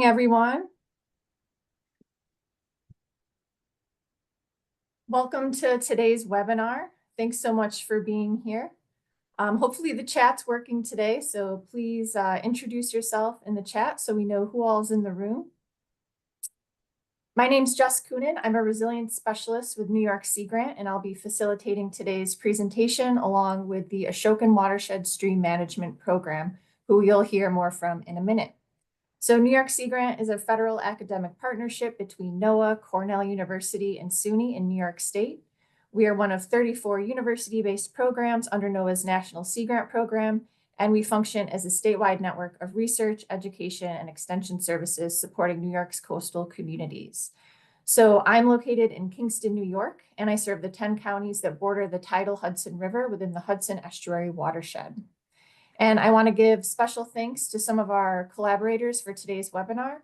morning, everyone. Welcome to today's webinar. Thanks so much for being here. Hopefully the chat's working today, so please introduce yourself in the chat so we know who all is in the room. My name's Jess Coonan. I'm a resilience specialist with New York Sea Grant, and I'll be facilitating today's presentation along with the Ashokan Watershed Stream Management Program, who you'll hear more from in a minute. So New York Sea Grant is a federal academic partnership between NOAA, Cornell University, and SUNY in New York State. We are one of 34 university-based programs under NOAA's National Sea Grant Program, and we function as a statewide network of research, education, and extension services supporting New York's coastal communities. So I'm located in Kingston, New York, and I serve the 10 counties that border the tidal Hudson River within the Hudson Estuary Watershed. And I want to give special thanks to some of our collaborators for today's webinar,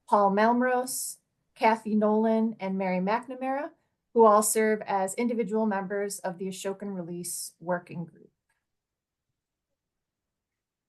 Paul Malmros, Kathy Nolan, and Mary McNamara, who all serve as individual members of the Ashokan Release Working Group.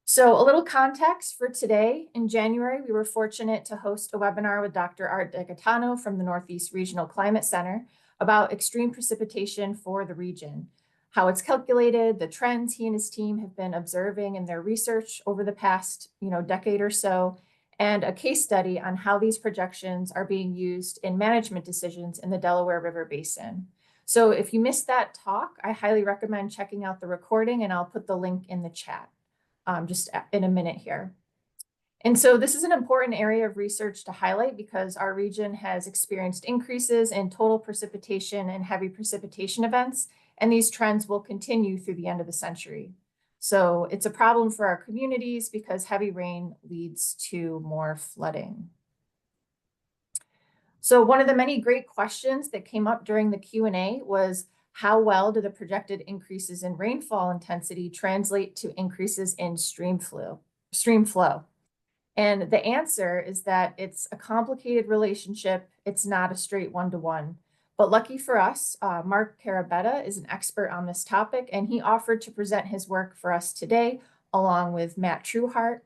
So a little context for today. In January, we were fortunate to host a webinar with Dr. Art DeGaetano from the Northeast Regional Climate Center about extreme precipitation for the region, how it's calculated, the trends he and his team have been observing in their research over the past decade or so, and a case study on how these projections are being used in management decisions in the Delaware River Basin. So if you missed that talk, I highly recommend checking out the recording, and I'll put the link in the chat just in a minute here. And so this is an important area of research to highlight because our region has experienced increases in total precipitation and heavy precipitation events, and these trends will continue through the end of the century. So it's a problem for our communities because heavy rain leads to more flooding. So one of the many great questions that came up during the Q&A was, how well do the projected increases in rainfall intensity translate to increases in stream flow? And the answer is that it's a complicated relationship. It's not a straight one-to-one. But lucky for us, Mark Carabetta is an expert on this topic, and he offered to present his work for us today, along with Matt Trueheart,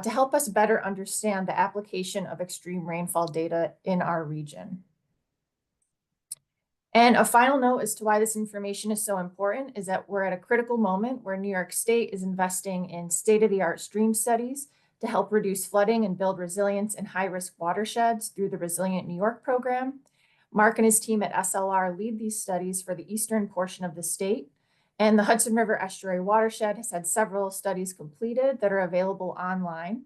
to help us better understand the application of extreme rainfall data in our region. And a final note as to why this information is so important is that we're at a critical moment where New York State is investing in state-of-the-art stream studies to help reduce flooding and build resilience in high-risk watersheds through the Resilient New York program. Mark and his team at SLR lead these studies for the eastern portion of the state. And the Hudson River Estuary Watershed has had several studies completed that are available online.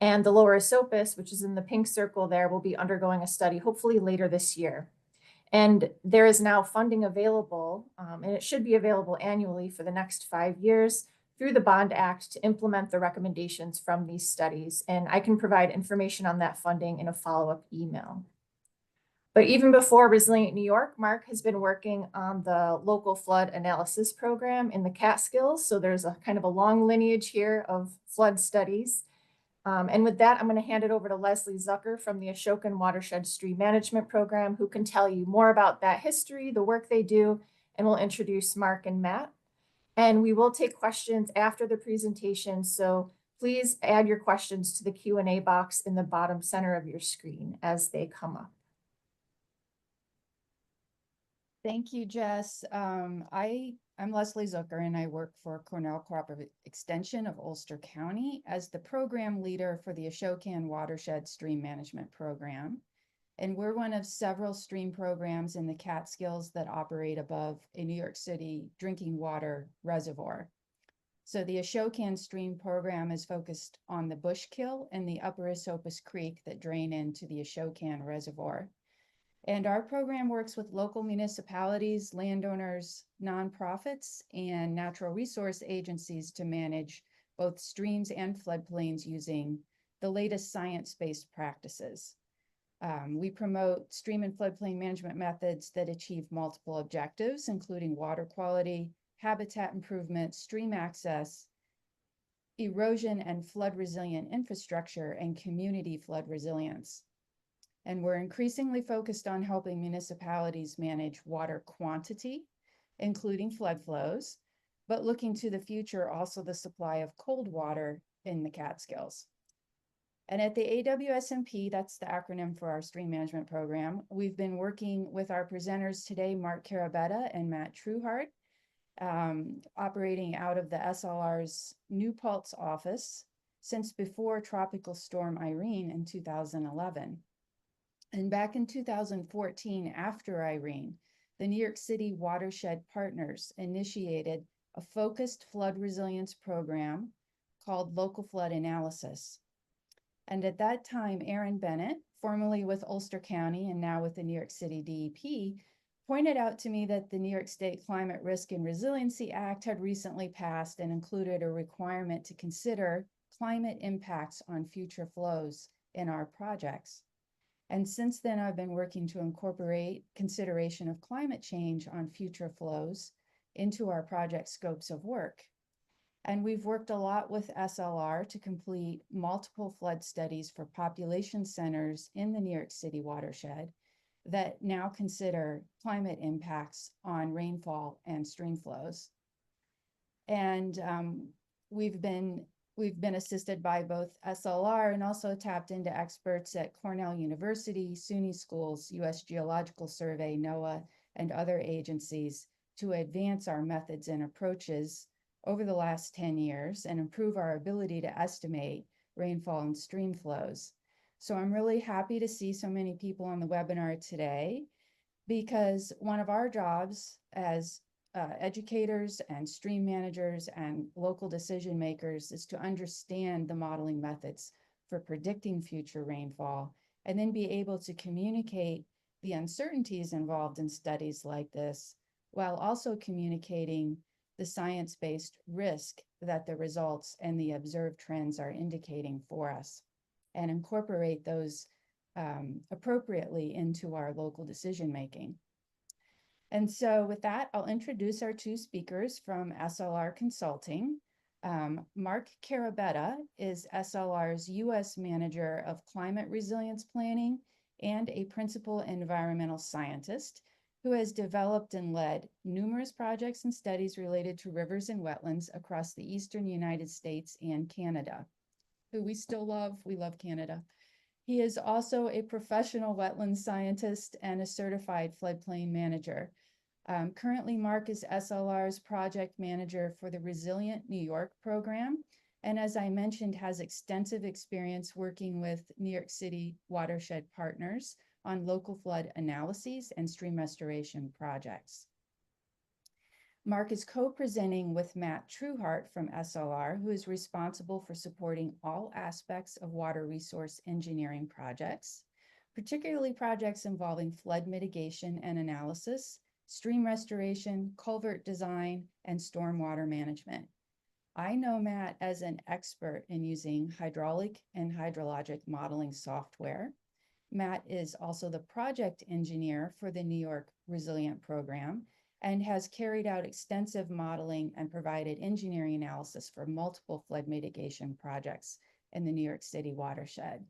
And the lower Esopus, which is in the pink circle there, will be undergoing a study hopefully later this year. And there is now funding available, and it should be available annually for the next 5 years through the Bond Act to implement the recommendations from these studies. And I can provide information on that funding in a follow-up email. But even before Resilient New York, Mark has been working on the local flood analysis program in the Catskills. So there's a kind of a long lineage here of flood studies. And with that, I'm going to hand it over to Leslie Zucker from the Ashokan Watershed Stream Management Program, who can tell you more about that history, the work they do, and we'll introduce Mark and Matt. And we will take questions after the presentation, so please add your questions to the Q&A box in the bottom center of your screen as they come up. Thank you, Jess. I'm Leslie Zucker, and I work for Cornell Cooperative Extension of Ulster County as the program leader for the Ashokan Watershed Stream Management Program. And we're one of several stream programs in the Catskills that operate above a New York City drinking water reservoir. So the Ashokan Stream Program is focused on the Bushkill and the upper Esopus Creek that drain into the Ashokan Reservoir. And our program works with local municipalities, landowners, nonprofits, and natural resource agencies to manage both streams and floodplains using the latest science-based practices. We promote stream and floodplain management methods that achieve multiple objectives, including water quality, habitat improvement, stream access, erosion and flood resilient infrastructure, and community flood resilience. And we're increasingly focused on helping municipalities manage water quantity, including flood flows, but looking to the future, also the supply of cold water in the Catskills. And at the AWSMP, that's the acronym for our stream management program, we've been working with our presenters today, Mark Carabetta and Matt Trueheart, operating out of the SLR's New Paltz office since before Tropical Storm Irene in 2011. And back in 2014, after Irene, the New York City Watershed Partners initiated a focused flood resilience program called Local Flood Analysis. And at that time, Aaron Bennett, formerly with Ulster County and now with the New York City DEP, pointed out to me that the New York State Climate Risk and Resiliency Act had recently passed and included a requirement to consider climate impacts on future flows in our projects. And since then, I've been working to incorporate consideration of climate change on future flows into our project scopes of work. And we've worked a lot with SLR to complete multiple flood studies for population centers in the New York City watershed that now consider climate impacts on rainfall and stream flows. And we've been assisted by both SLR and also tapped into experts at Cornell University, SUNY schools, US Geological Survey, NOAA, and other agencies to advance our methods and approaches over the last 10 years and improve our ability to estimate rainfall and stream flows. So I'm really happy to see so many people on the webinar today, because one of our jobs as educators and stream managers and local decision makers is to understand the modeling methods for predicting future rainfall and then be able to communicate the uncertainties involved in studies like this, while also communicating the science-based risk that the results and the observed trends are indicating for us, and incorporate those appropriately into our local decision making. And so with that, I'll introduce our two speakers from SLR Consulting. Mark Carabetta is SLR's US Manager of Climate Resilience Planning and a Principal Environmental Scientist who has developed and led numerous projects and studies related to rivers and wetlands across the eastern United States and Canada, who we still love. We love Canada. He is also a professional wetland scientist and a certified floodplain manager. Currently, Mark is SLR's project manager for the Resilient New York program, and as I mentioned, has extensive experience working with New York City watershed partners on local flood analyses and stream restoration projects. Mark is co-presenting with Matt Trueheart from SLR, who is responsible for supporting all aspects of water resource engineering projects, particularly projects involving flood mitigation and analysis, stream restoration, culvert design, and stormwater management. I know Matt as an expert in using hydraulic and hydrologic modeling software. Matt is also the project engineer for the New York Resilient program and has carried out extensive modeling and provided engineering analysis for multiple flood mitigation projects in the New York City watershed.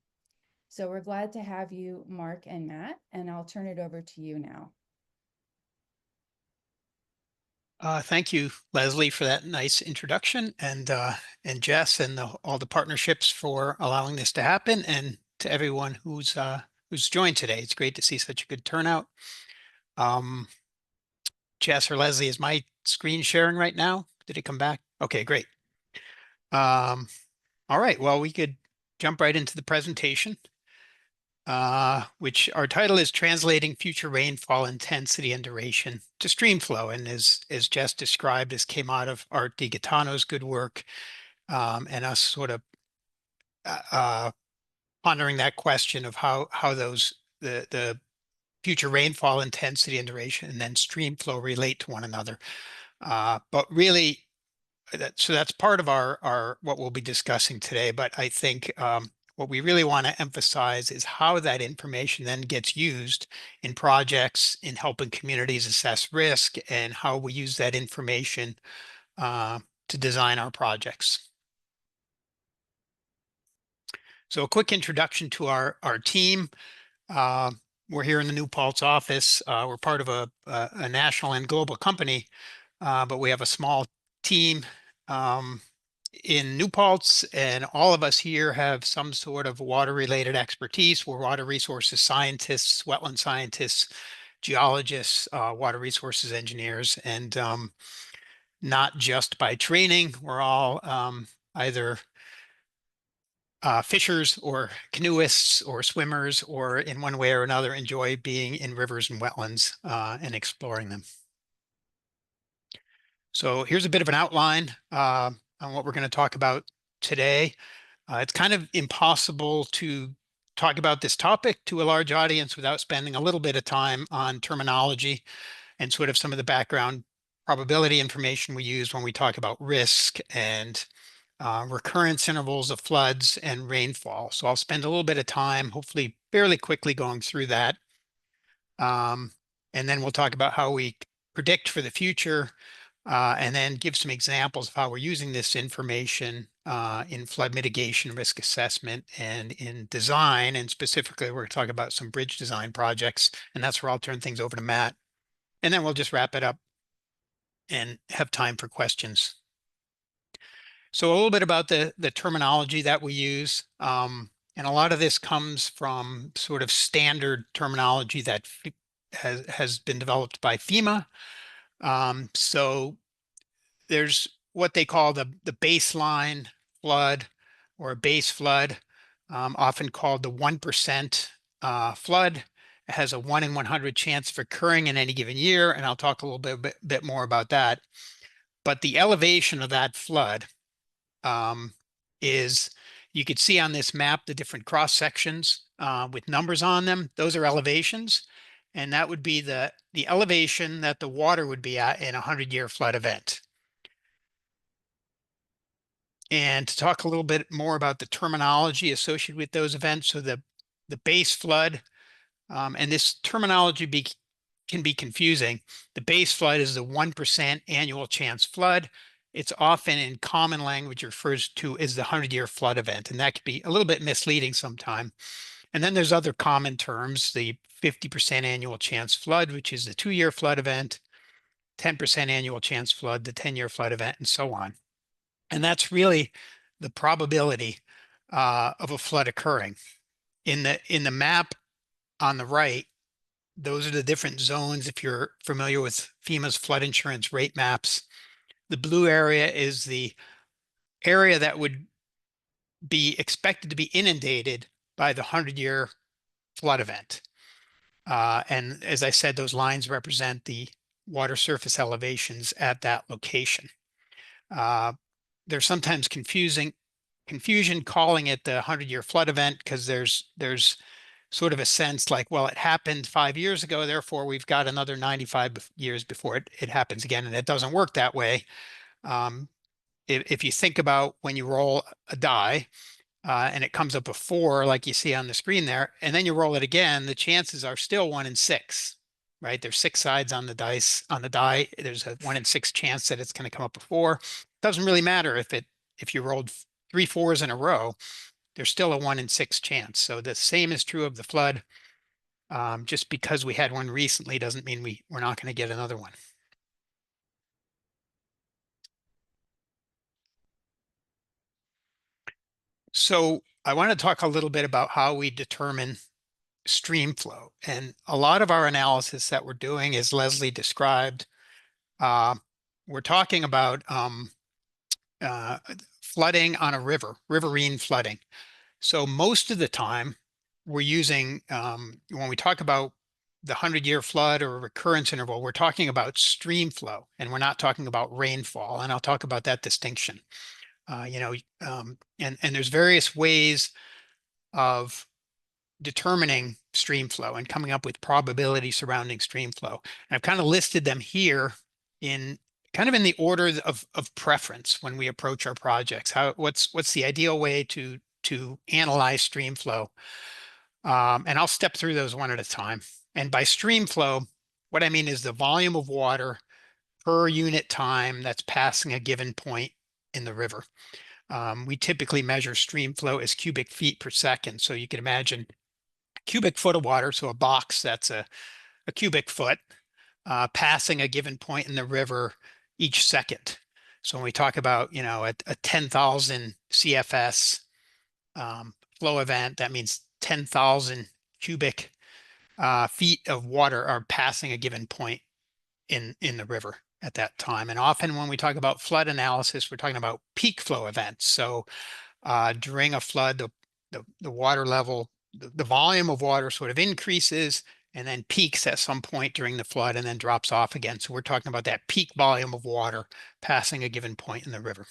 So we're glad to have you, Mark and Matt, and I'll turn it over to you now. Thank you, Leslie, for that nice introduction, and Jess and all the partnerships for allowing this to happen, and to everyone who's joined today. It's great to see such a good turnout. Jess or Leslie, is my screen sharing right now? Did it come back? Okay, great. All right, well, we could jump right into the presentation, which our title is Translating Future Rainfall Intensity and Duration to Streamflow. And as Jess described, this came out of Art DiGaetano's good work, and us sort of pondering that question of how the future rainfall intensity and duration and then streamflow relate to one another. But really, so that's part of our what we'll be discussing today. But I think what we really want to emphasize is how that information then gets used in projects, in helping communities assess risk, and how we use that information to design our projects. So a quick introduction to our team. We're here in the New Paltz office. We're part of a national and global company, but we have a small team. in New Paltz, and all of us here have some sort of water-related expertise. We're water resources scientists, wetland scientists, geologists, water resources engineers, and not just by training. We're all either fishers or canoeists or swimmers, or in one way or another enjoy being in rivers and wetlands and exploring them. So here's a bit of an outline on what we're going to talk about today. It's kind of impossible to talk about this topic to a large audience without spending a little bit of time on terminology and sort of some of the background probability information we use when we talk about risk and recurrence intervals of floods and rainfall. So I'll spend a little bit of time, hopefully fairly quickly, going through that. And then we'll talk about how we predict for the future, and then give some examples of how we're using this information in flood mitigation, risk assessment, and in design. And specifically, we're going to talk about some bridge design projects, and that's where I'll turn things over to Matt. And then we'll just wrap it up and have time for questions. So a little bit about the terminology that we use. And a lot of this comes from sort of standard terminology that has been developed by FEMA. So there's what they call the baseline flood, or a base flood, often called the 1% flood. It has a 1 in 100 chance of occurring in any given year, and I'll talk a little bit more about that. But the elevation of that flood is, you could see on this map the different cross sections with numbers on them. Those are elevations, and that would be the elevation that the water would be at in a 100-year flood event. And to talk a little bit more about the terminology associated with those events, so the base flood, and this terminology can be confusing. The base flood is the 1% annual chance flood. It's often in common language refers to as the 100-year flood event, and that could be a little bit misleading sometime. And then there's other common terms, the 50% annual chance flood, which is the 2-year flood event, 10% annual chance flood, the 10-year flood event, and so on. And that's really the probability of a flood occurring. In the map on the right, those are the different zones. If you're familiar with FEMA's flood insurance rate maps, the blue area is the area that would be expected to be inundated by the 100-year flood event. And as I said, those lines represent the water surface elevations at that location. There's sometimes confusion calling it the 100-year flood event, because there's sort of a sense like, well, it happened 5 years ago, therefore we've got another 95 years before it happens again. And it doesn't work that way. If you think about when you roll a die and it comes up a 4, like you see on the screen there, and then you roll it again, the chances are still 1 in 6, right? There's 6 sides on the dice, on the die. There's a 1 in 6 chance that it's going to come up a 4. Doesn't really matter if you rolled 3 4s in a row, there's still a 1 in 6 chance. So the same is true of the flood. Just because we had one recently doesn't mean we're not going to get another one. So I want to talk a little bit about how we determine stream flow. And a lot of our analysis that we're doing, as Leslie described, we're talking about flooding on a river, riverine flooding. So most of the time we're using, when we talk about the 100-year flood or recurrence interval, we're talking about stream flow, and we're not talking about rainfall. And I'll talk about that distinction. And there's various ways of determining stream flow and coming up with probability surrounding stream flow. And I've kind of listed them here in the order of preference when we approach our projects. What's the ideal way to analyze stream flow? And I'll step through those one at a time. And by stream flow, what I mean is the volume of water per unit time that's passing a given point in the river. We typically measure stream flow as cubic feet per second. So you can imagine a cubic foot of water, so a box that's a cubic foot, passing a given point in the river each second. So when we talk about, you know, a 10,000 CFS flow event, that means 10,000 cubic feet of water are passing a given point in the river at that time. And often when we talk about flood analysis, we're talking about peak flow events. So during a flood, the water level, the volume of water sort of increases and then peaks at some point during the flood and then drops off again. So we're talking about that peak volume of water passing a given point in the river.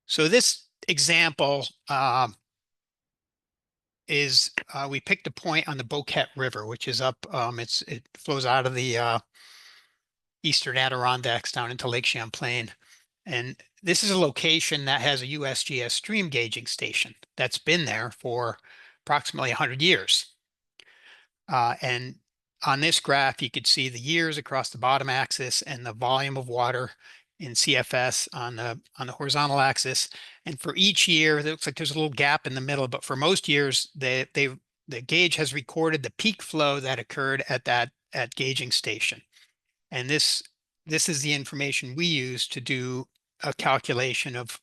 So this example is we picked a point on the Boquete River, which is up, it flows out of the Eastern Adirondacks down into Lake Champlain. And this is a location that has a USGS stream gauging station that's been there for approximately 100 years. And on this graph, you could see the years across the bottom axis and the volume of water in CFS on the horizontal axis. And for each year, it looks like there's a little gap in the middle, but for most years, the gauge has recorded the peak flow that occurred at gauging station. And this is the information we use to do a calculation of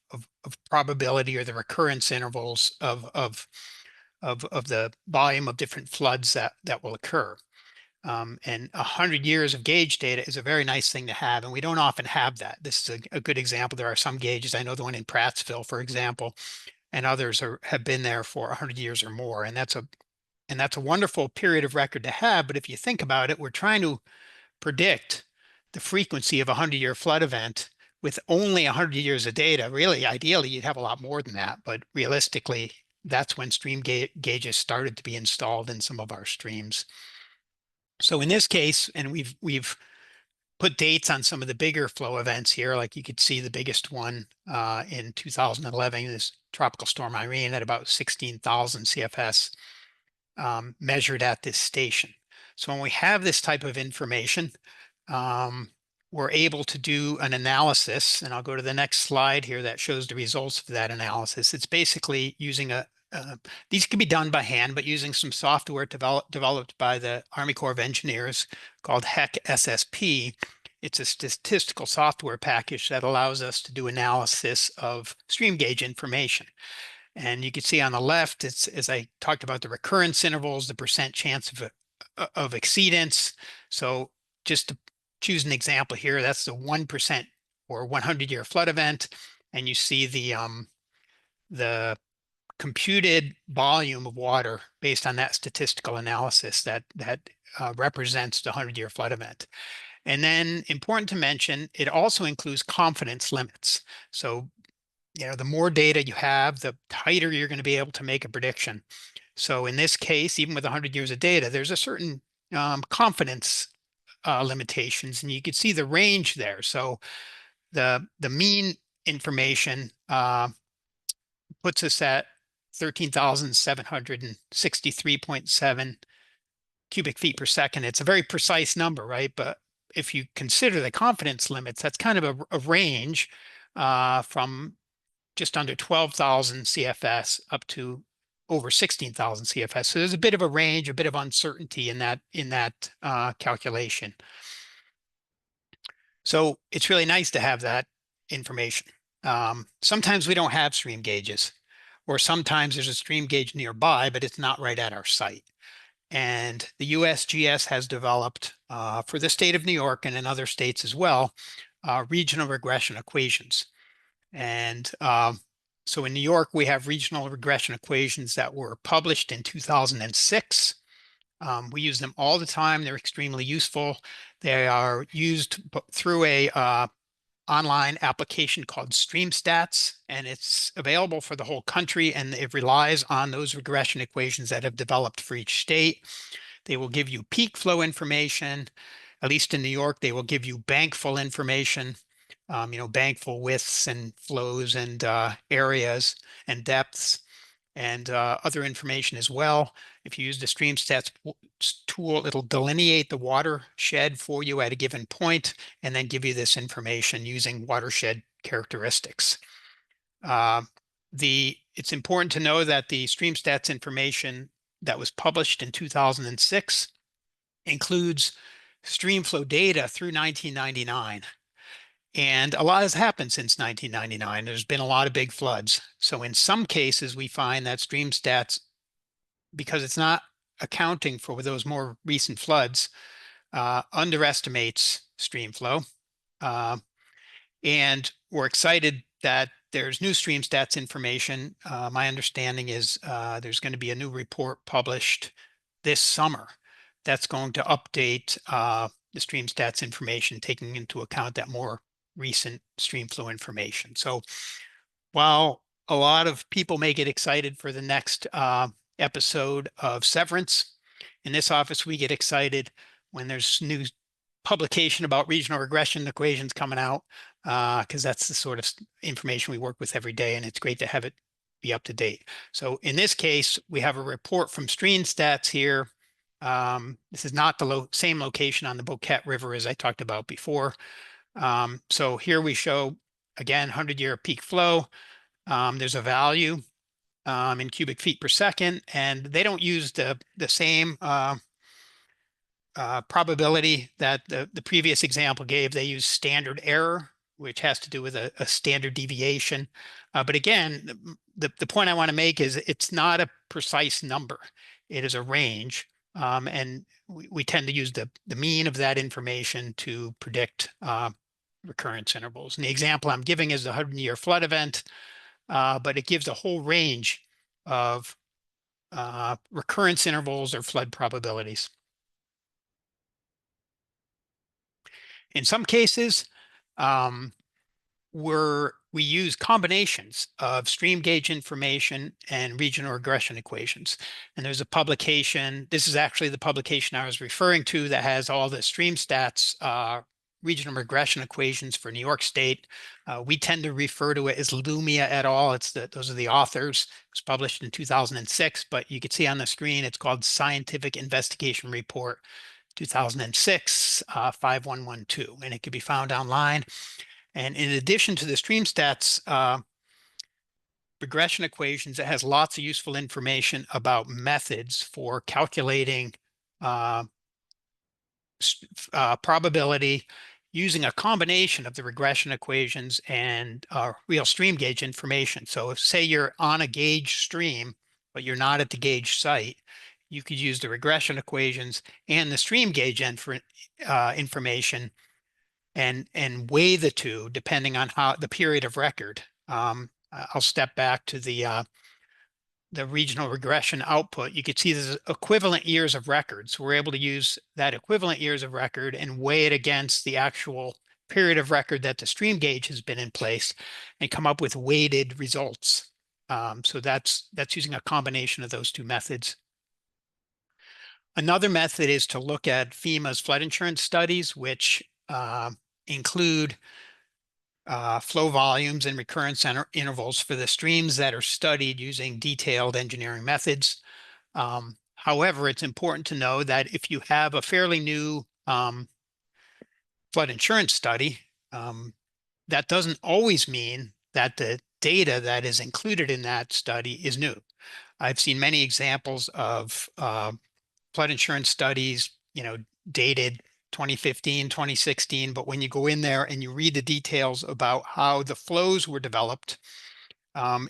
probability or the recurrence intervals of the volume of different floods that will occur. And 100 years of gauge data is a very nice thing to have, and we don't often have that. This is a good example. There are some gauges, I know the one in Prattsville, for example, and others have been there for 100 years or more. And that's a wonderful period of record to have. But if you think about it, we're trying to predict the frequency of a 100-year flood event with only 100 years of data. Really, ideally, you'd have a lot more than that. But realistically, that's when stream gauges started to be installed in some of our streams. So in this case, and we've put dates on some of the bigger flow events here, like you could see the biggest one in 2011, this Tropical Storm Irene at about 16,000 CFS measured at this station. So when we have this type of information, we're able to do an analysis, and I'll go to the next slide here that shows the results of that analysis. It's basically using these can be done by hand, but using some software developed by the Army Corps of Engineers called HEC SSP. It's a statistical software package that allows us to do analysis of stream gauge information. And you can see on the left, it's, as I talked about, the recurrence intervals, the percent chance of exceedance. So just to choose an example here, that's the 1% or 100-year flood event. And you see the computed volume of water based on that statistical analysis that represents the 100-year flood event. And then important to mention, it also includes confidence limits. So, you know, the more data you have, the tighter you're going to be able to make a prediction. So in this case, even with 100 years of data, there's a certain confidence limitations, and you can see the range there. So the mean information puts us at 13,763.7 cubic feet per second. It's a very precise number, right? But if you consider the confidence limits, that's kind of a range from just under 12,000 CFS up to over 16,000 CFS. So there's a bit of a range, a bit of uncertainty in that calculation. So it's really nice to have that information. Sometimes we don't have stream gauges, or sometimes there's a stream gauge nearby, but it's not right at our site. And the USGS has developed for the state of New York and in other states as well, regional regression equations. And so in New York, we have regional regression equations that were published in 2006. We use them all the time. They're extremely useful. They are used through a online application called StreamStats, and it's available for the whole country, and it relies on those regression equations that have developed for each state. They will give you peak flow information. At least in New York, they will give you bankful information, you know, bankful widths and flows and areas and depths, and other information as well. If you use the StreamStats tool, it'll delineate the watershed for you at a given point and then give you this information using watershed characteristics. It's important to know that the StreamStats information that was published in 2006 includes streamflow data through 1999. And a lot has happened since 1999. There's been a lot of big floods. So in some cases, we find that stream stats, because it's not accounting for those more recent floods, underestimates streamflow. And we're excited that there's new stream stats information. My understanding is there's going to be a new report published this summer that's going to update the stream stats information, taking into account that more recent stream flow information. So while a lot of people may get excited for the next episode of Severance, in this office we get excited when there's new publication about regional regression equations coming out, because that's the sort of information we work with every day, and it's great to have it be up to date. So in this case, we have a report from Stream Stats here. This is not the same location on the Boquete River as I talked about before. So here we show, again, 100-year peak flow. There's a value in cubic feet per second, and they don't use the same probability that the previous example gave. They use standard error, which has to do with a standard deviation. But again, the point I want to make is it's not a precise number. It is a range. And we tend to use the mean of that information to predict recurrence intervals. And the example I'm giving is the 100-year flood event, but it gives a whole range of recurrence intervals or flood probabilities. In some cases, we use combinations of stream gauge information and regional regression equations. And there's a publication, this is actually the publication I was referring to, that has all the stream stats regional regression equations for New York State. We tend to refer to it as Lumia et al. Those are the authors. It was published in 2006, but you can see on the screen, it's called Scientific Investigation Report 2006 5112, and it can be found online. And in addition to the stream stats regression equations, it has lots of useful information about methods for calculating probability using a combination of the regression equations and real stream gauge information. So if, say, you're on a gauge stream, but you're not at the gauge site, you could use the regression equations and the stream gauge information and weigh the two depending on how the period of record. I'll step back to the regional regression output. You can see there's equivalent years of record. So we're able to use that equivalent years of record and weigh it against the actual period of record that the stream gauge has been in place and come up with weighted results. So that's using a combination of those two methods. Another method is to look at FEMA's flood insurance studies, which include flow volumes and recurrence intervals for the streams that are studied using detailed engineering methods. However, it's important to know that if you have a fairly new flood insurance study, that doesn't always mean that the data that is included in that study is new. I've seen many examples of flood insurance studies, dated 2015, 2016, but when you go in there and you read the details about how the flows were developed,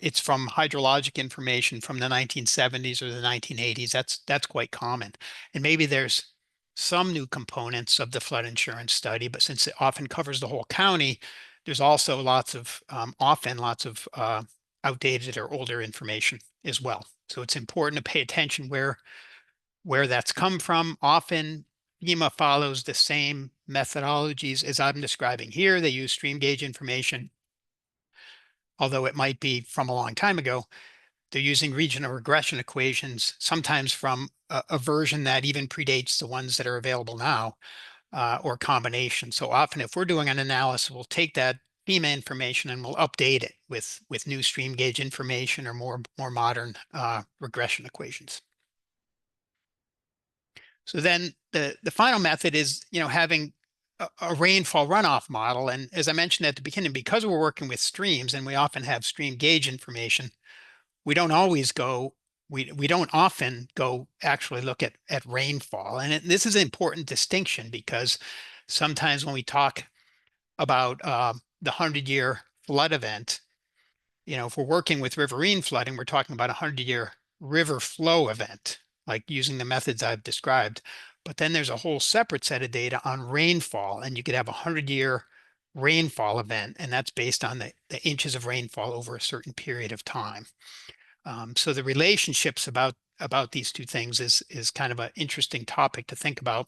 it's from hydrologic information from the 1970s or the 1980s. That's quite common. And maybe there's some new components of the flood insurance study, but since it often covers the whole county, there's also often lots of outdated or older information as well. So it's important to pay attention where that's come from. Often FEMA follows the same methodologies as I'm describing here. They use stream gauge information, although it might be from a long time ago. They're using regional regression equations, sometimes from a version that even predates the ones that are available now, or combination. So often if we're doing an analysis, we'll take that FEMA information and we'll update it with new stream gauge information or more modern regression equations. So then the final method is, having a rainfall runoff model. And as I mentioned at the beginning, because we're working with streams and we often have stream gauge information, we don't always go we don't often go actually look at rainfall. And this is an important distinction, because sometimes when we talk about the 100-year flood event, if we're working with riverine flooding, we're talking about a 100-year river flow event, like using the methods I've described. But then there's a whole separate set of data on rainfall, and you could have a 100-year rainfall event, and that's based on the inches of rainfall over a certain period of time. So the relationships about these two things is kind of an interesting topic to think about.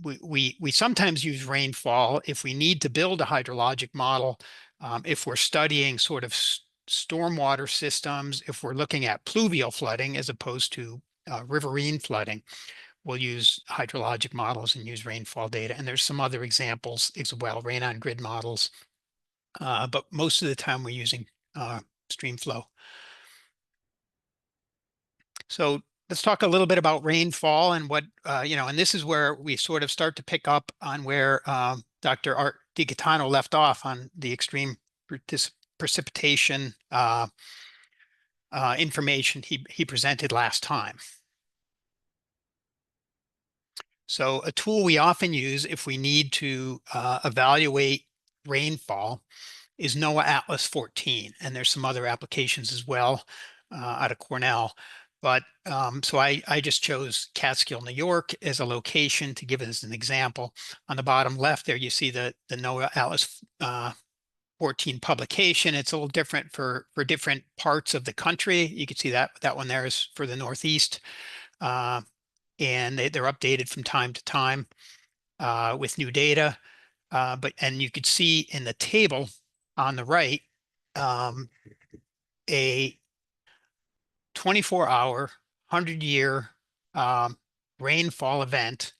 We sometimes use rainfall if we need to build a hydrologic model, if we're studying sort of stormwater systems, if we're looking at pluvial flooding as opposed to riverine flooding. We'll use hydrologic models and use rainfall data. And there's some other examples as well, rain on grid models. But most of the time we're using Streamflow. So let's talk a little bit about rainfall and what, and this is where we sort of start to pick up on where Dr. Art DiGaetano left off on the extreme precipitation information he presented last time. So a tool we often use if we need to evaluate rainfall is NOAA Atlas 14, and there's some other applications as well out of Cornell. But so I just chose Catskill, New York as a location to give it as an example. On the bottom left there, you see the NOAA Atlas 14 publication. It's a little different for different parts of the country. You can see that one there is for the Northeast. And they're updated from time to time with new data. And you could see in the table on the right a 24-hour, 100-year rainfall event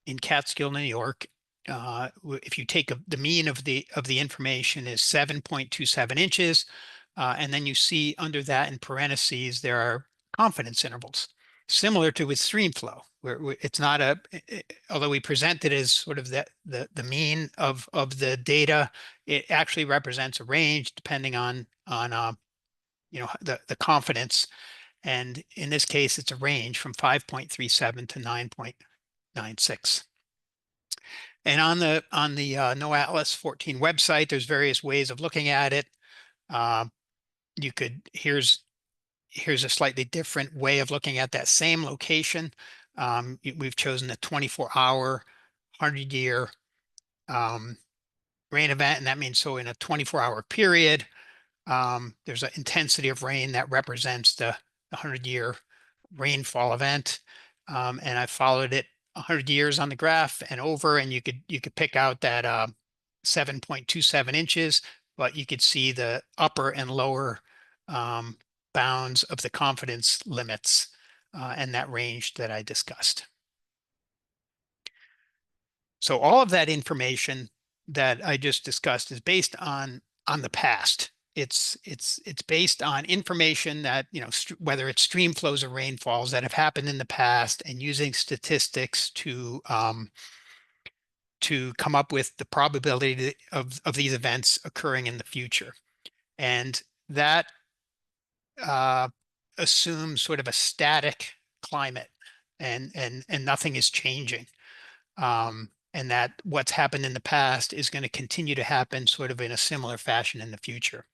in Catskill, New York. If you take the mean of the information is 7.27 inches, and then you see under that in parentheses there are confidence intervals, similar to with Streamflow, where it's not although we present it as sort of the mean of the data, it actually represents a range depending on the confidence. And in this case, it's a range from 5.37 to 9.96. And on the NOAA Atlas 14 website, there's various ways of looking at it. Here's a slightly different way of looking at that same location. We've chosen a 24-hour, 100-year rain event, and that means so in a 24-hour period, there's an intensity of rain that represents the 100-year rainfall event, and I followed it 100 years on the graph and over, and you could pick out that 7.27 inches, but you could see the upper and lower bounds of the confidence limits and that range that I discussed. So all of that information that I just discussed is based on the past. It's based on information that, whether it's stream flows or rainfalls that have happened in the past, and using statistics to come up with the probability of these events occurring in the future. And that assumes sort of a static climate, and nothing is changing. And that what's happened in the past is going to continue to happen sort of in a similar fashion in the future.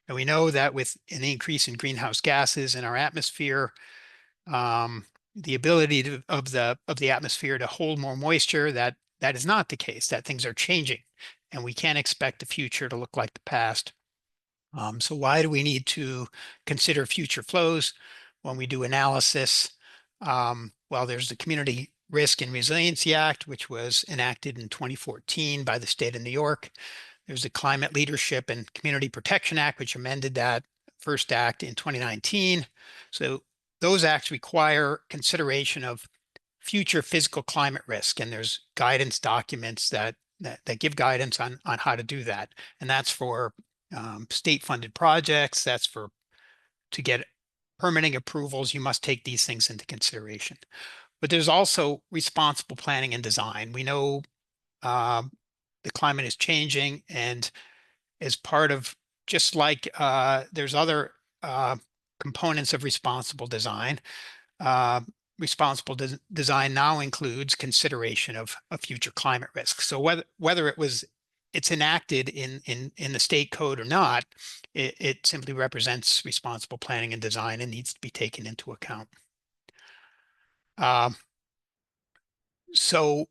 And we know that with an increase in greenhouse gases in our atmosphere, the ability of the atmosphere to hold more moisture, that is not the case, that things are changing, and we can't expect the future to look like the past. So why do we need to consider future flows when we do analysis? Well, there's the Community Risk and Resiliency Act, which was enacted in 2014 by the state of New York. There's the Climate Leadership and Community Protection Act, which amended that first act in 2019. So those acts require consideration of future physical climate risk, and there's guidance documents that give guidance on how to do that. And that's for state-funded projects. That's to get permitting approvals. You must take these things into consideration. But there's also responsible planning and design. We know the climate is changing, and as part of, just like there's other components of responsible design. Responsible design now includes consideration of future climate risk. So whether it's enacted in the state code or not, it simply represents responsible planning and design and needs to be taken into account. So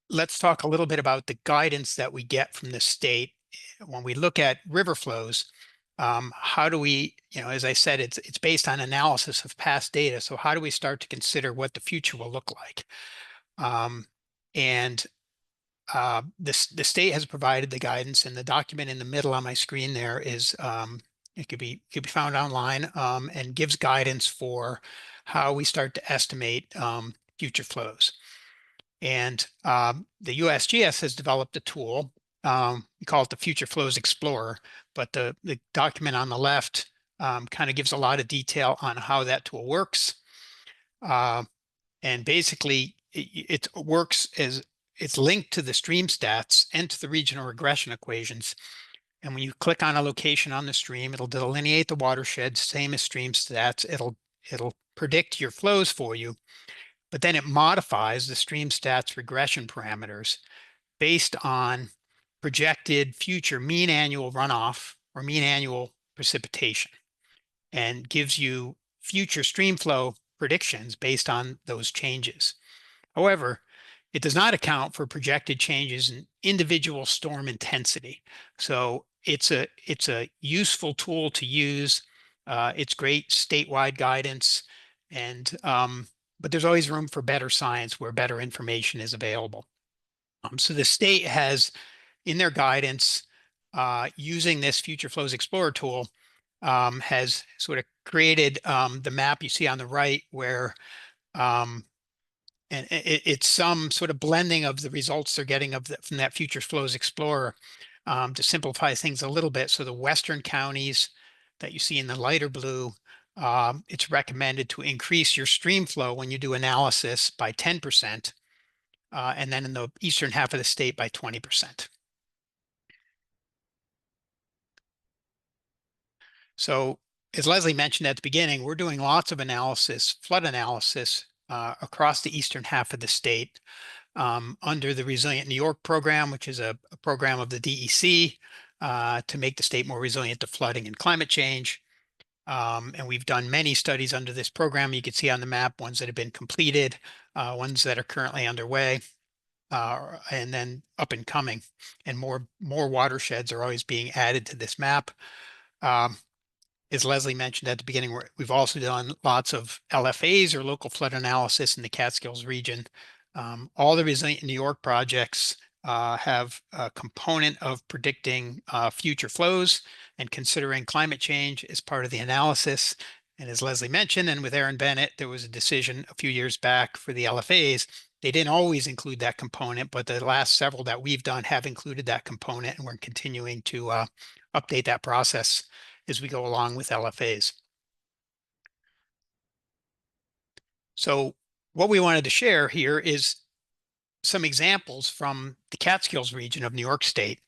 let's talk a little bit about the guidance that we get from the state when we look at river flows. How do we, as I said, it's based on analysis of past data. So how do we start to consider what the future will look like? The state has provided the guidance, and the document in the middle on my screen there is it could be found online, and gives guidance for how we start to estimate future flows. And the USGS has developed a tool. We call it the Future Flows Explorer, but the document on the left kind of gives a lot of detail on how that tool works. And basically, it works as it's linked to the stream stats and to the regional regression equations. And when you click on a location on the stream, it'll delineate the watershed, same as stream stats. It'll predict your flows for you, but then it modifies the stream stats regression parameters based on projected future mean annual runoff or mean annual precipitation, and gives you future stream flow predictions based on those changes. However, it does not account for projected changes in individual storm intensity. So it's a useful tool to use. It's great statewide guidance, and but there's always room for better science where better information is available. So the state has, in their guidance, using this Future Flows Explorer tool, has sort of created the map you see on the right, where and it's some sort of blending of the results they're getting from that Future Flows Explorer, to simplify things a little bit. So the western counties that you see in the lighter blue, it's recommended to increase your stream flow when you do analysis by 10%, and then in the eastern half of the state by 20%. So as Leslie mentioned at the beginning, we're doing lots of analysis, flood analysis, across the eastern half of the state, under the Resilient New York program, which is a program of the DEC, to make the state more resilient to flooding and climate change. And we've done many studies under this program. You can see on the map ones that have been completed, ones that are currently underway, and then up and coming. And more watersheds are always being added to this map. As Leslie mentioned at the beginning, we've also done lots of LFAs, or local flood analysis, in the Catskills region. All the Resilient New York projects have a component of predicting future flows and considering climate change as part of the analysis. And as Leslie mentioned, and with Aaron Bennett, there was a decision a few years back for the LFAs. They didn't always include that component, but the last several that we've done have included that component, and we're continuing to update that process as we go along with LFAs. So what we wanted to share here is some examples from the Catskills region of New York State,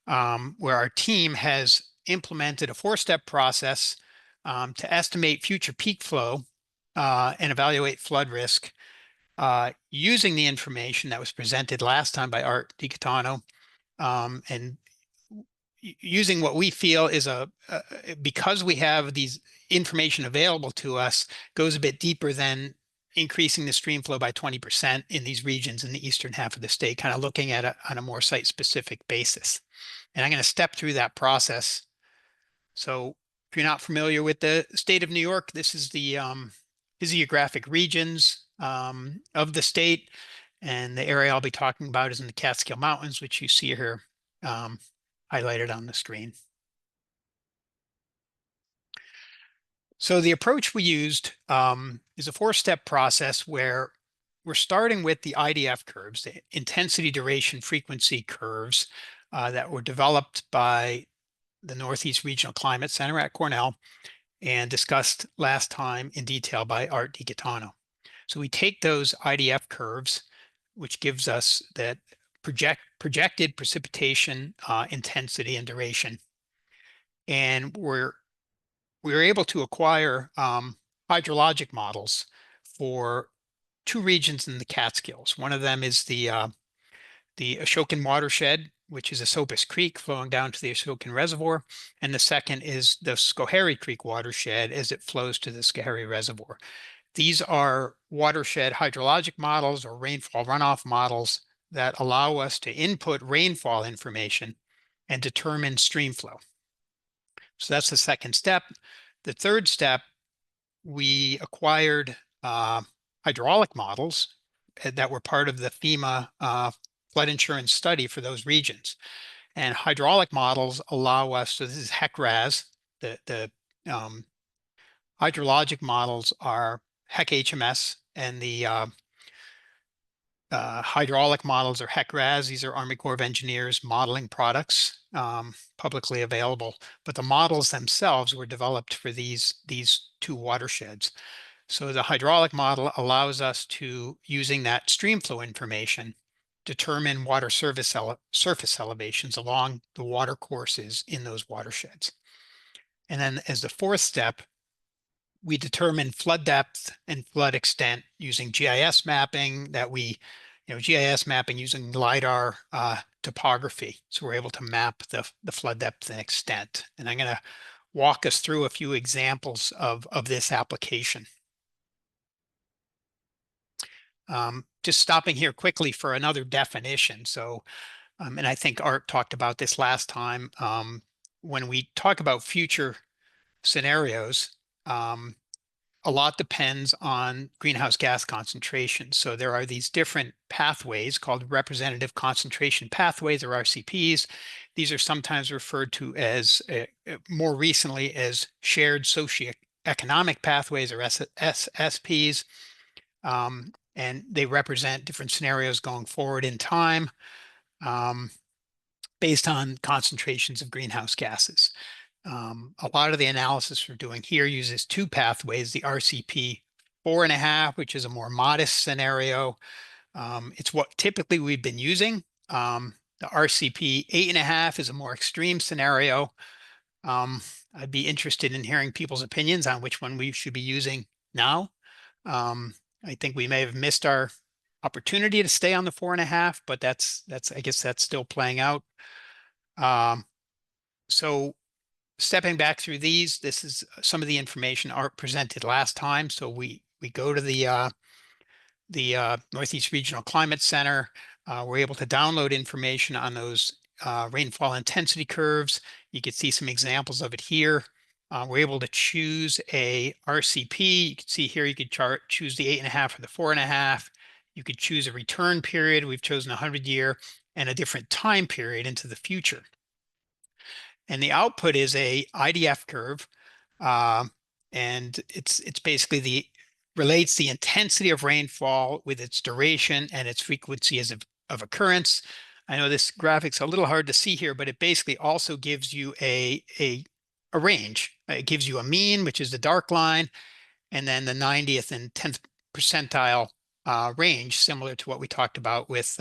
where our team has implemented a 4-step process to estimate future peak flow and evaluate flood risk, using the information that was presented last time by Art DiCatano, and using what we feel is because we have these information available to us, goes a bit deeper than increasing the stream flow by 20% in these regions in the eastern half of the state, kind of looking at it on a more site-specific basis. And I'm going to step through that process. So if you're not familiar with the state of New York, this is the physiographic regions of the state. And the area I'll be talking about is in the Catskill Mountains, which you see here highlighted on the screen. So the approach we used is a 4-step process where we're starting with the IDF curves, the intensity, duration, frequency curves that were developed by the Northeast Regional Climate Center at Cornell and discussed last time in detail by Art DiCatano. So we take those IDF curves, which gives us that projected precipitation intensity and duration, and we're we were able to acquire hydrologic models for two regions in the Catskills. One of them is the Ashokan watershed, which is Esopus Creek flowing down to the Ashokan Reservoir, and the second is the Schoharie Creek watershed as it flows to the Schoharie Reservoir. These are watershed hydrologic models or rainfall runoff models that allow us to input rainfall information and determine stream flow. So that's the second step. The third step, we acquired hydraulic models that were part of the FEMA flood insurance study for those regions. And hydraulic models allow us, so this is HEC-RAS, the hydrologic models are HEC-HMS, and the hydraulic models are HEC-RAS. These are Army Corps of Engineers modeling products, publicly available. But the models themselves were developed for these two watersheds. So the hydraulic model allows us to, using that stream flow information, determine water surface elevations along the water courses in those watersheds. And then as the fourth step, we determine flood depth and flood extent using GIS mapping GIS mapping using LiDAR topography. So we're able to map the flood depth and extent. And I'm going to walk us through a few examples of this application. Just stopping here quickly for another definition. So, and I think Art talked about this last time. When we talk about future scenarios, a lot depends on greenhouse gas concentration. So there are these different pathways called representative concentration pathways, or RCPs. These are sometimes referred to as, more recently, as shared socioeconomic pathways, or SSPs. And they represent different scenarios going forward in time based on concentrations of greenhouse gases. A lot of the analysis we're doing here uses two pathways, the RCP 4.5, which is a more modest scenario. It's what typically we've been using. The RCP 8.5 is a more extreme scenario. I'd be interested in hearing people's opinions on which one we should be using now. I think we may have missed our opportunity to stay on the 4.5, but that's I guess that's still playing out. So stepping back through these, this is some of the information Art presented last time. So we go to the Northeast Regional Climate Center. We're able to download information on those rainfall intensity curves. You can see some examples of it here. We're able to choose a RCP. You can see here you could choose the 8.5 or the 4.5. You could choose a return period. We've chosen 100-year and a different time period into the future. And the output is a IDF curve, and it's basically relates the intensity of rainfall with its duration and its frequency of occurrence. I know this graphic's a little hard to see here, but it basically also gives you a range. It gives you a mean, which is the dark line, and then the 90th and 10th percentile range, similar to what we talked about with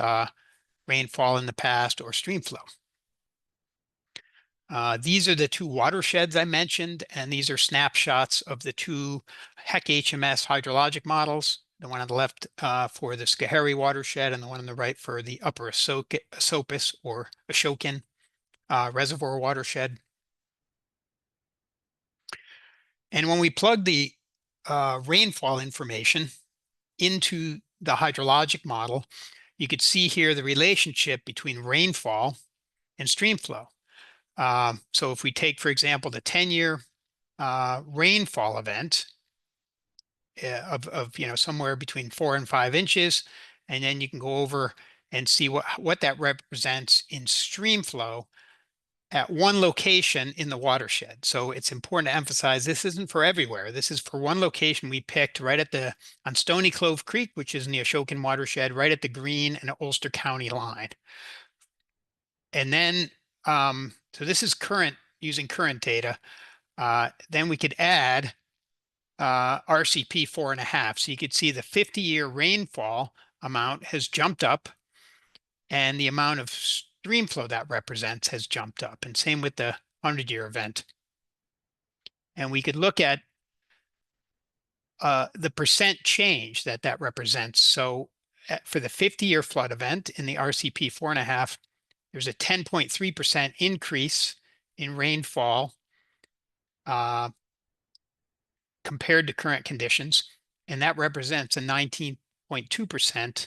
rainfall in the past or stream flow. These are the two watersheds I mentioned, and these are snapshots of the two HEC-HMS hydrologic models, the one on the left for the Schoharie watershed and the one on the right for the upper Esopus or Ashokan reservoir watershed. And when we plug the rainfall information into the hydrologic model, you could see here the relationship between rainfall and stream flow. So if we take, for example, the 10-year rainfall event of somewhere between 4 and 5 inches, and then you can go over and see what that represents in stream flow at one location in the watershed. So it's important to emphasize this isn't for everywhere. This is for one location we picked right on Stony Clove Creek, which is in the Ashokan watershed, right at the Greene and Ulster County line. And then, so this is using current data. Then we could add RCP 4.5. So you could see the 50-year rainfall amount has jumped up, and the amount of stream flow that represents has jumped up, and same with the 100-year event. And we could look at the percent change that represents. So for the 50-year flood event in the RCP 4.5, there's a 10.3% increase in rainfall compared to current conditions, and that represents a 19.2%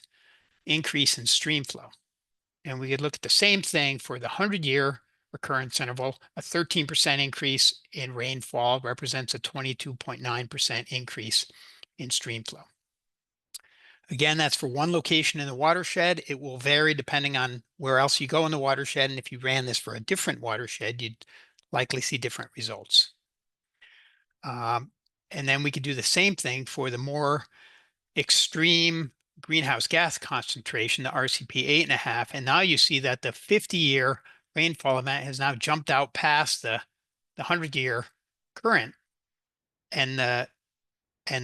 increase in stream flow. And we could look at the same thing for the 100-year recurrence interval. A 13% increase in rainfall represents a 22.9% increase in stream flow. Again, that's for one location in the watershed. It will vary depending on where else you go in the watershed. And if you ran this for a different watershed, you'd likely see different results. And then we could do the same thing for the more extreme greenhouse gas concentration, the RCP 8.5. And now you see that the 50-year rainfall event has now jumped out past the 100-year current, and the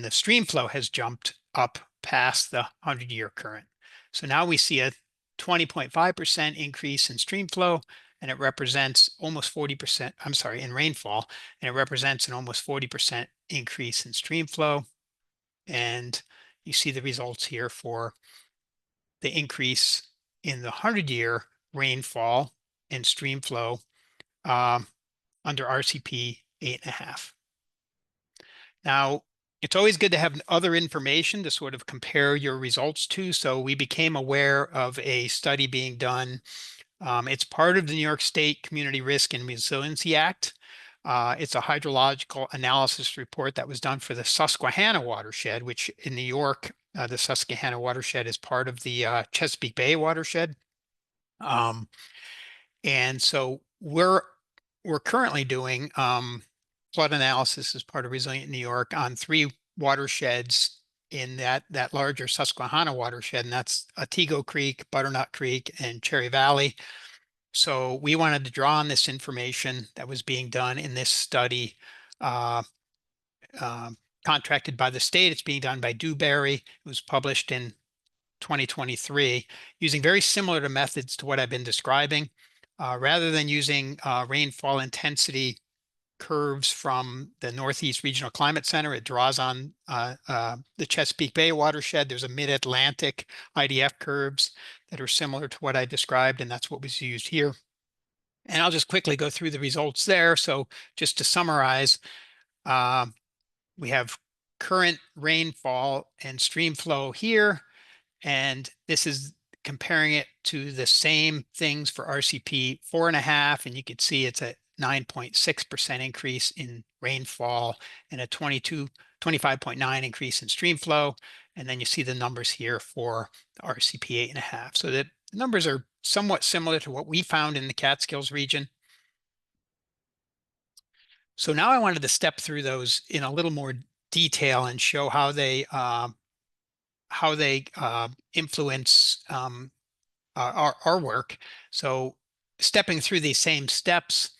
stream flow has jumped up past the 100-year current. So now we see a 20.5% increase in stream flow, and it represents almost 40%, I'm sorry, in rainfall, and it represents an almost 40% increase in stream flow. And you see the results here for the increase in the 100-year rainfall and stream flow under RCP 8.5. Now, it's always good to have other information to sort of compare your results to. So we became aware of a study being done. It's part of the New York State Community Risk and Resiliency Act. It's a hydrological analysis report that was done for the Susquehanna watershed, which in New York, the Susquehanna watershed is part of the Chesapeake Bay watershed. And so we're currently doing flood analysis as part of Resilient New York on 3 watersheds in that larger Susquehanna watershed, and that's Otsego Creek, Butternut Creek, and Cherry Valley. So we wanted to draw on this information that was being done in this study, contracted by the state. It's being done by Dewberry. It was published in 2023, using very similar to methods to what I've been describing. Rather than using rainfall intensity curves from the Northeast Regional Climate Center, it draws on the Chesapeake Bay watershed. There's a mid-Atlantic IDF curves that are similar to what I described, and that's what was used here. And I'll just quickly go through the results there. So just to summarize, we have current rainfall and stream flow here, and this is comparing it to the same things for RCP 4.5, and you can see it's a 9.6% increase in rainfall and a 25.9 increase in stream flow. And then you see the numbers here for the RCP 8.5. So the numbers are somewhat similar to what we found in the Catskills region. So now I wanted to step through those in a little more detail and show how they influence our work. So stepping through these same steps,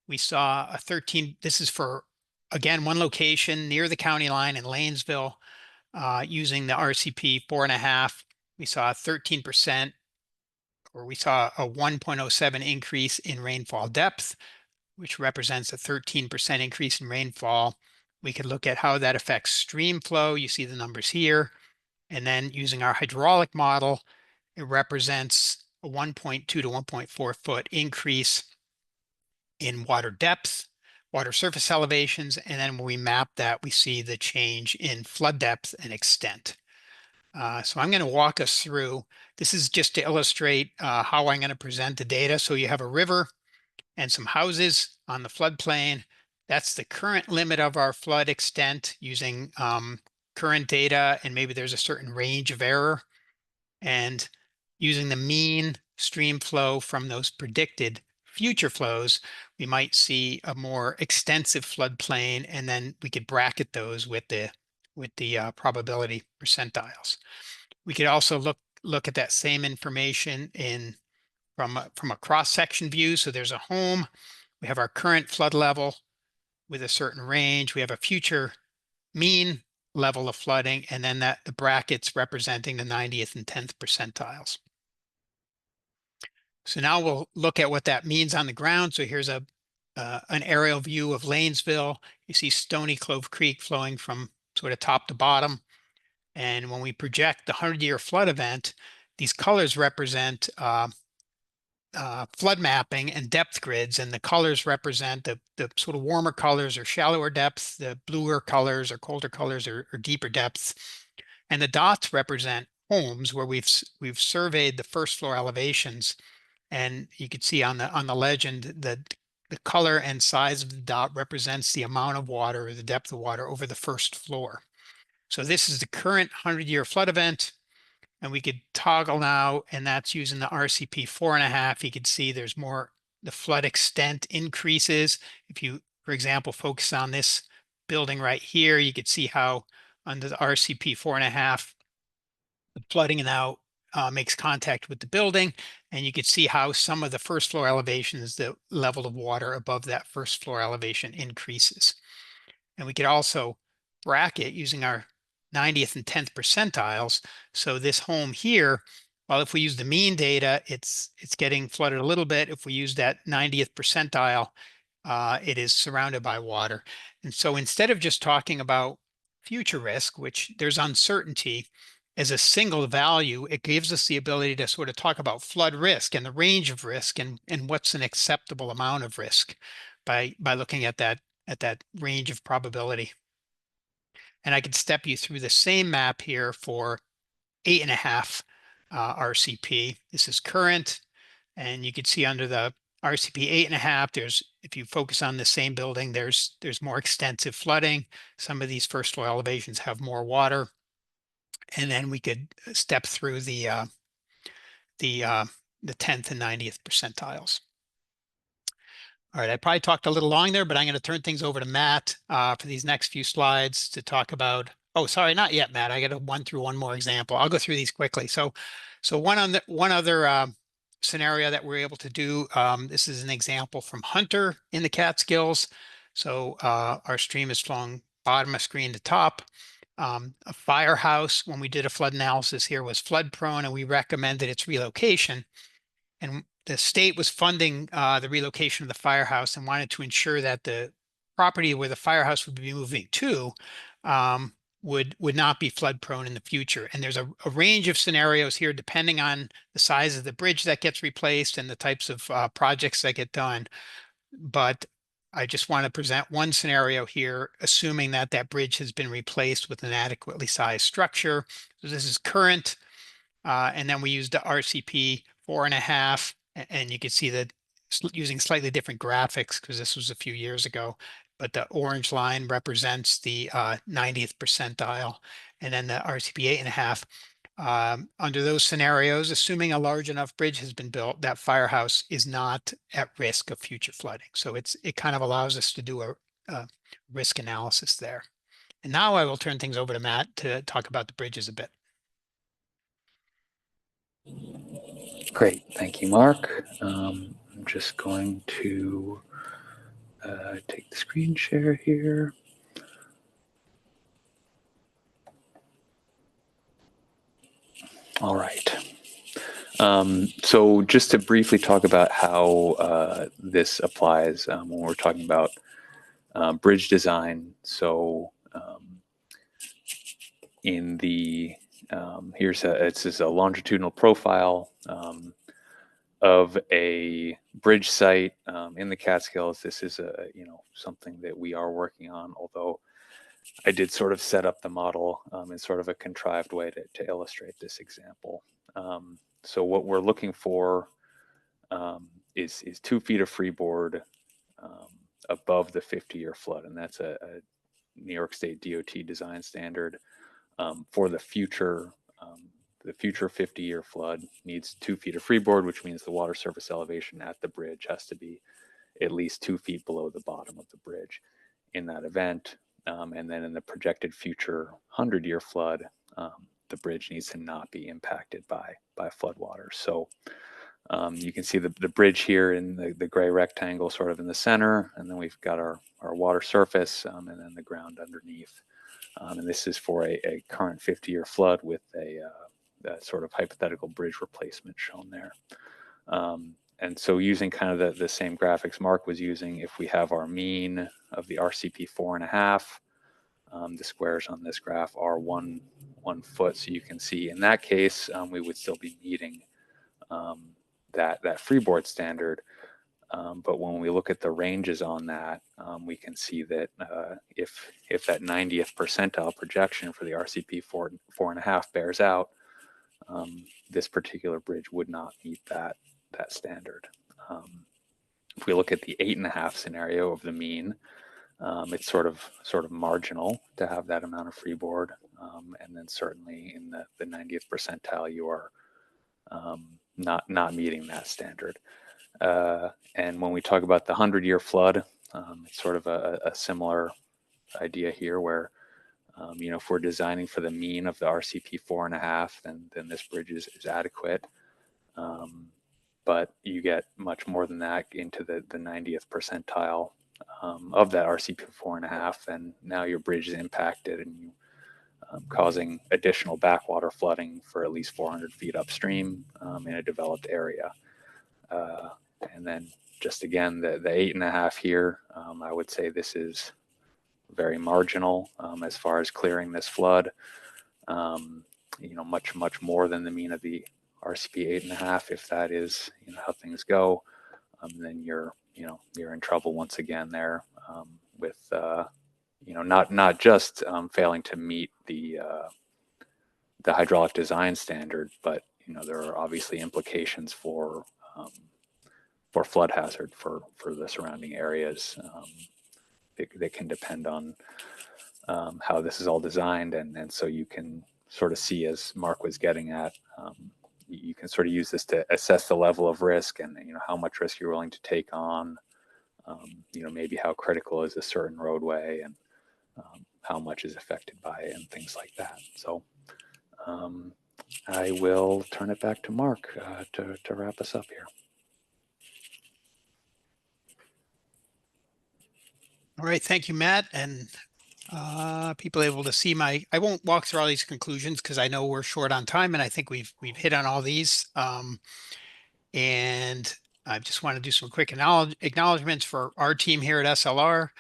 we saw a 13, this is for, again, one location near the county line in Lanesville, using the RCP 4.5. We saw a 13%, or we saw a 1.07 increase in rainfall depth, which represents a 13% increase in rainfall. We could look at how that affects stream flow. You see the numbers here. And then using our hydraulic model, it represents a 1.2 to 1.4 foot increase in water depth, water surface elevations, and then when we map that, we see the change in flood depth and extent. So I'm going to walk us through. This is just to illustrate how I'm going to present the data. So you have a river and some houses on the floodplain. That's the current limit of our flood extent using current data, and maybe there's a certain range of error. And using the mean stream flow from those predicted future flows, we might see a more extensive floodplain, and then we could bracket those with the probability percentiles. We could also look at that same information from a cross-section view. So there's a home, we have our current flood level with a certain range, we have a future mean level of flooding, and then the brackets representing the 90th and 10th percentiles. So now we'll look at what that means on the ground. So here's a an aerial view of Lanesville. You see Stony Clove Creek flowing from sort of top to bottom. And when we project the 100-year flood event, these colors represent flood mapping and depth grids, and the colors represent the sort of warmer colors or shallower depths, the bluer colors or colder colors or deeper depths. And the dots represent homes where we've surveyed the first floor elevations. And you can see on the legend that the color and size of the dot represents the amount of water or the depth of water over the first floor. So this is the current 100-year flood event. And we could toggle now, and that's using the RCP 4.5. You can see there's more, the flood extent increases. If you, for example, focus on this building right here, you could see how under the RCP 4.5, the flooding now makes contact with the building, and you can see how some of the first floor elevations, the level of water above that first floor elevation increases. And we could also bracket using our 90th and 10th percentiles. So this home here, well, if we use the mean data, it's getting flooded a little bit. If we use that 90th percentile, it is surrounded by water. And so instead of just talking about future risk, which there's uncertainty, as a single value, it gives us the ability to sort of talk about flood risk and the range of risk and what's an acceptable amount of risk by looking at that range of probability. And I could step you through the same map here for 8.5 RCP. This is current, and you can see under the RCP 8.5, there's, if you focus on the same building, there's more extensive flooding. Some of these first floor elevations have more water. And then we could step through the 10th and 90th percentiles. All right, I probably talked a little long there, but I'm going to turn things over to Matt for these next few slides to talk about. Oh, sorry, not yet, Matt. I got to run through one more example. I'll go through these quickly. So one other scenario that we're able to do. This is an example from Hunter in the Catskills. So our stream is flowing bottom of screen to top. A firehouse, when we did a flood analysis here, was flood prone, and we recommended its relocation. And the state was funding the relocation of the firehouse and wanted to ensure that the property where the firehouse would be moving to would not be flood prone in the future. And there's a range of scenarios here depending on the size of the bridge that gets replaced and the types of projects that get done. But I just want to present one scenario here, assuming that that bridge has been replaced with an adequately sized structure. So this is current. And then we used the RCP 4.5, and you can see that using slightly different graphics because this was a few years ago, but the orange line represents the 90th percentile, and then the RCP 8.5. Under those scenarios, assuming a large enough bridge has been built, that firehouse is not at risk of future flooding. So it kind of allows us to do a risk analysis there. And now I will turn things over to Matt to talk about the bridges a bit. Great, thank you, Mark. I'm just going to take the screen share here. All right. So just to briefly talk about how this applies when we're talking about bridge design. So in the this is a longitudinal profile of a bridge site in the Catskills. This is something that we are working on, although I did sort of set up the model in sort of a contrived way to illustrate this example. So what we're looking for is 2 feet of freeboard above the 50-year flood, and that's a New York State DOT design standard for the future. The future 50-year flood needs 2 feet of freeboard, which means the water surface elevation at the bridge has to be at least 2 feet below the bottom of the bridge in that event. And then in the projected future 100-year flood, the bridge needs to not be impacted by floodwaters. So you can see the bridge here in the gray rectangle sort of in the center, and then we've got our water surface and then the ground underneath. And this is for a current 50-year flood with a sort of hypothetical bridge replacement shown there. And so using kind of the same graphics Mark was using, if we have our mean of the RCP 4.5, the squares on this graph are 1 foot. So you can see in that case, we would still be meeting that freeboard standard. But when we look at the ranges on that, we can see that if that 90th percentile projection for the RCP 4.5 bears out, this particular bridge would not meet that standard. If we look at the 8.5 scenario of the mean, it's sort of marginal to have that amount of freeboard, and then certainly in the 90th percentile, you are not meeting that standard. And when we talk about the 100-year flood, it's sort of a similar idea here, where if we're designing for the mean of the RCP 4.5, then this bridge is adequate. But you get much more than that into the 90th percentile of that RCP 4.5, and now your bridge is impacted, and you causing additional backwater flooding for at least 400 feet upstream in a developed area. And then just again, the 8.5 here, I would say this is very marginal as far as clearing this flood. Much more than the mean of the RCP 8.5. If that is how things go, then you're in trouble once again there with not just failing to meet the hydraulic design standard, but there are obviously implications for flood hazard for the surrounding areas. They can depend on how this is all designed, and so you can sort of see, as Mark was getting at, you can sort of use this to assess the level of risk, and how much risk you're willing to take on. Maybe how critical is a certain roadway, and how much is affected by it, and things like that. So I will turn it back to Mark to wrap us up here. All right, thank you, Matt. And people able to see I won't walk through all these conclusions because I know we're short on time, and I think we've hit on all these. And I just want to do some quick acknowledgments for our team here at SLR.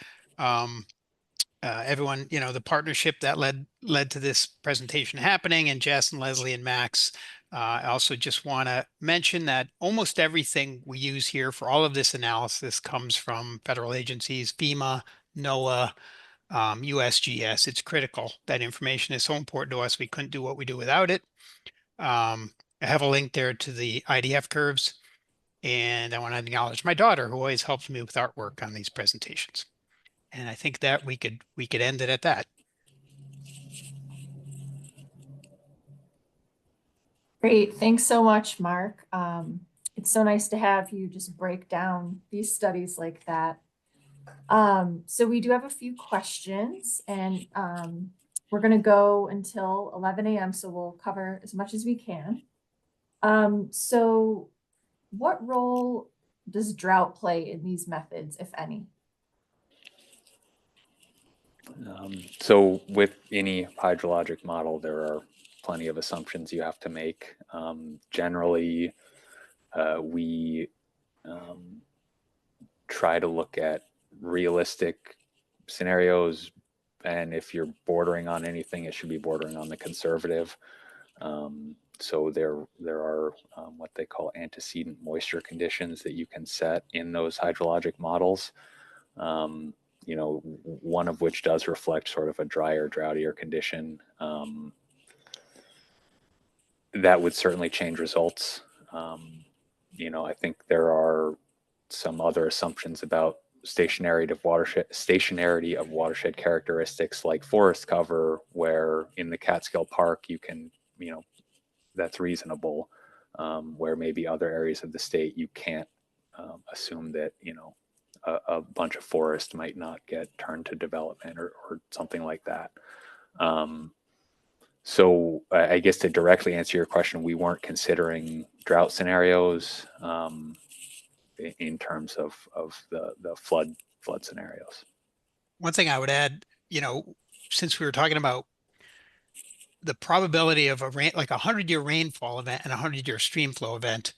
Everyone, the partnership that led to this presentation happening, and Jess and Leslie and Max. I also just want to mention that almost everything we use here for all of this analysis comes from federal agencies, FEMA, NOAA, USGS. It's critical. That information is so important to us. We couldn't do what we do without it. I have a link there to the IDF curves, and I want to acknowledge my daughter, who always helps me with artwork on these presentations. And I think that we could end it at that. Great. Thanks so much, Mark. It's so nice to have you just break down these studies like that. So we do have a few questions, and we're going to go until 11 a.m. So we'll cover as much as we can. So what role does drought play in these methods, if any? So with any hydrologic model, there are plenty of assumptions you have to make. Generally, we try to look at realistic scenarios, and if you're bordering on anything, it should be bordering on the conservative. So there are what they call antecedent moisture conditions that you can set in those hydrologic models. One of which does reflect sort of a drier, droughtier condition. That would certainly change results. I think there are some other assumptions about stationarity of watershed characteristics, like forest cover, where in the Catskill Park you can, that's reasonable. Where maybe other areas of the state you can't assume that, a bunch of forest might not get turned to development or something like that. So I guess to directly answer your question, we weren't considering drought scenarios in terms of the flood scenarios. One thing I would add, since we were talking about the probability of like a 100-year rainfall event and a 100-year stream flow event,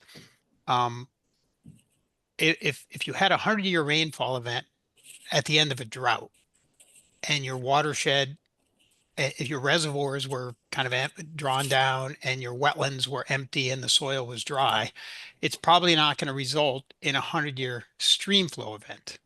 if you had a 100-year rainfall event at the end of a drought, and your watershed, if your reservoirs were kind of drawn down and your wetlands were empty and the soil was dry, it's probably not going to result in a 100-year stream flow event.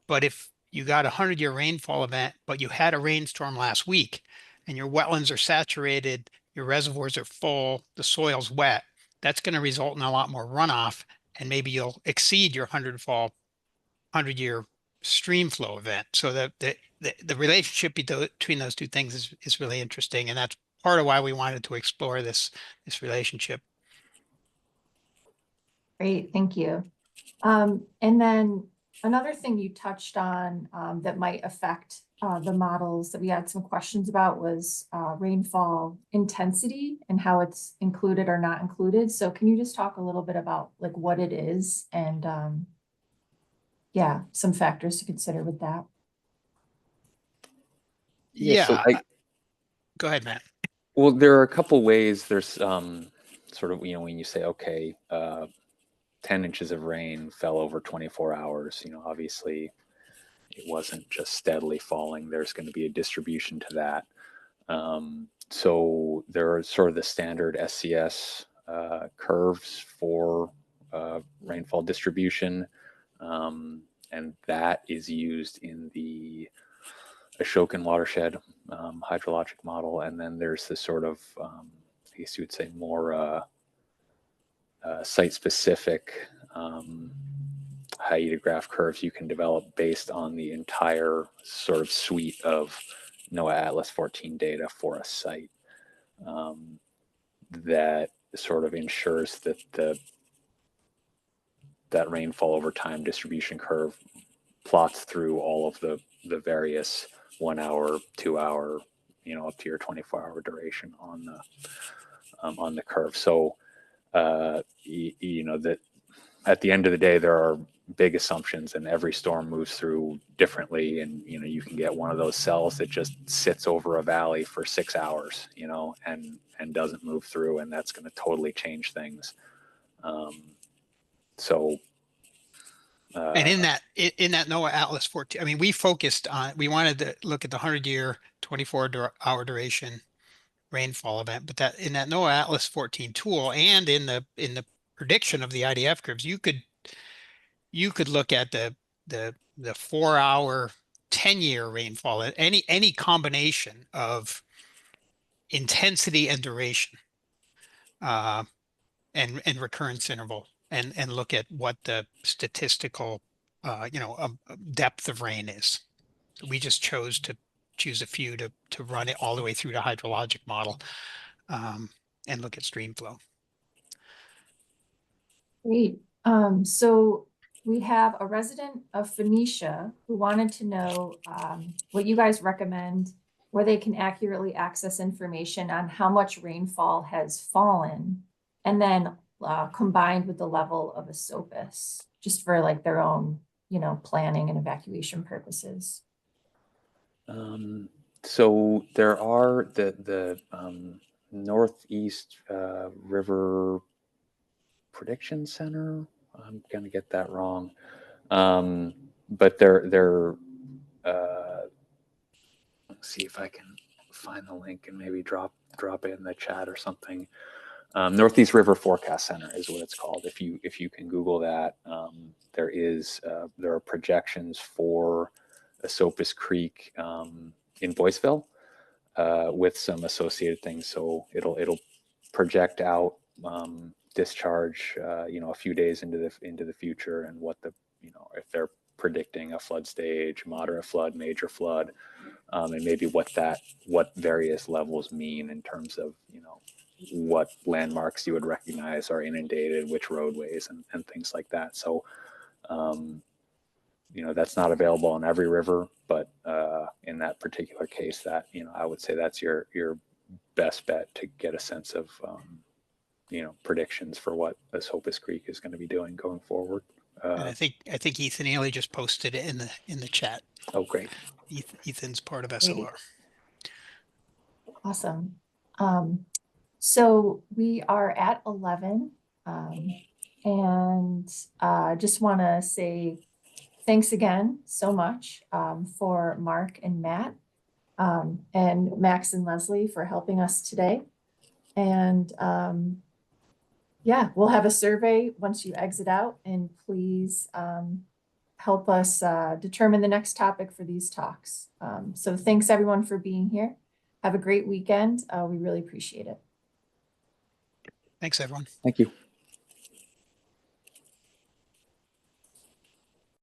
But if you got a 100-year rainfall event, but you had a rainstorm last week and your wetlands are saturated, your reservoirs are full, the soil's wet, that's going to result in a lot more runoff, and maybe you'll exceed your 100-year stream flow event. So the relationship between those two things is really interesting, and that's part of why we wanted to explore this relationship. Great, thank you. And then another thing you touched on that might affect the models that we had some questions about was rainfall intensity and how it's included or not included. So can you just talk a little bit about like what it is and yeah, some factors to consider with that? Yeah, so Go ahead, Matt. well, there are a couple ways. There's sort of, when you say, okay, 10 inches of rain fell over 24 hours, obviously it wasn't just steadily falling. There's going to be a distribution to that. So there are sort of the standard SCS curves for rainfall distribution. And that is used in the Ashokan watershed hydrologic model. And then there's this sort of, I guess you would say, more site-specific hyetograph curves you can develop based on the entire sort of suite of NOAA Atlas 14 data for a site. That sort of ensures that that rainfall over time distribution curve plots through all of the various 1 hour, 2 hour, up to your 24-hour duration on the curve. So that at the end of the day, there are big assumptions, and every storm moves through differently. And you can get one of those cells that just sits over a valley for 6 hours, and doesn't move through, and that's going to totally change things. And in that NOAA Atlas 14, I mean, we wanted to look at the 100-year, 24-hour duration rainfall event, but that in that NOAA Atlas 14 tool and in the prediction of the IDF curves, you could look at the 4-hour, 10-year rainfall, any combination of intensity and duration, and recurrence interval, and look at what the statistical depth of rain is. So we just choose a few to run it all the way through the hydrologic model, and look at stream flow. Great. So we have a resident of Phoenicia who wanted to know what you guys recommend, where they can accurately access information on how much rainfall has fallen, and then combined with the level of Esopus, just for like their own, planning and evacuation purposes. So there are the Northeast River Prediction Center. I'm gonna get that wrong, but they're let's see if I can find the link and maybe drop it in the chat or something. Northeast River Forecast Center is what it's called. If you can Google that, there are projections for Esopus Creek in Boyceville with some associated things. So it'll project out discharge, a few days into the future, and what if they're predicting a flood stage, moderate flood, major flood, and maybe what various levels mean in terms of what landmarks you would recognize are inundated, which roadways, and things like that. So that's not available on every river, but in that particular case, that I would say that's your best bet to get a sense of predictions for what Esopus Creek is going to be doing going forward. And I think Ethan Ely just posted it in the chat. Oh, great. Ethan's part of SLR. Awesome. So we are at 11. And just want to say thanks again so much for Mark and Matt and Max and Leslie for helping us today. And yeah, we'll have a survey once you exit out, and please help us determine the next topic for these talks. So thanks everyone for being here. Have a great weekend. We really appreciate it. Thanks, everyone. Thank you.